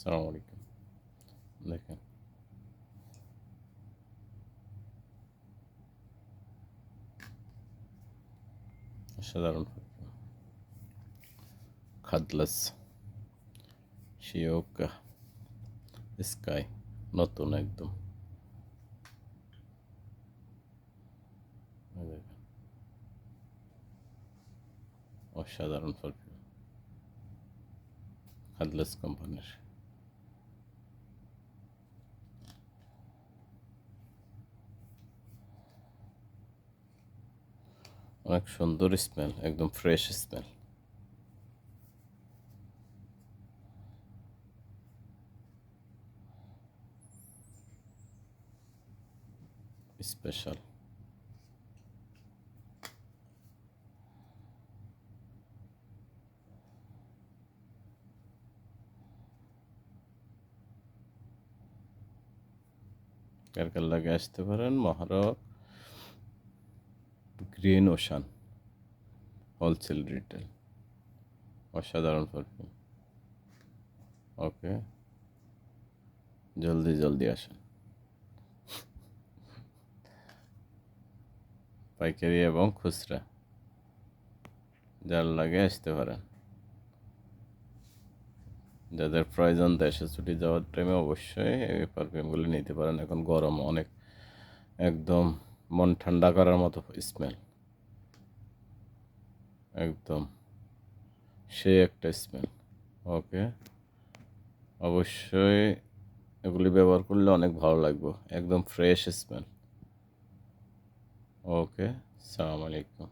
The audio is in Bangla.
আসসালামু আলাইকুম। দেখেন অসাধারণ খাদলাস শিওকা স্কাই নতুন একদম। এই দেখেন, অসাধারণ পারফিউম খাদলাস কোম্পানির। অনেক সুন্দর স্মেল, একদম ফ্রেশ স্মেল। স্পেশাল। কার কার লাগে আসতে পারেন মহারক গ্রিন ওশান হোলসেল রিটেল। অসাধারণ পারফিউম। ওকে, জলদি জলদি আসেন। পাইকারি এবং খুচরা যার লাগে আসতে পারেন। যাদের প্রয়োজন দেশে ছুটি যাওয়ার টাইমে অবশ্যই এই পারফিউমগুলি নিতে পারেন। এখন গরম অনেক, একদম মন ঠান্ডা করার মতো স্মেল, একদম সে একটা স্মেল। ওকে, অবশ্যই এগুলি ব্যবহার করলে অনেক ভালো লাগবে, একদম ফ্রেশ স্মেল। ওকে, আসসালামু আলাইকুম।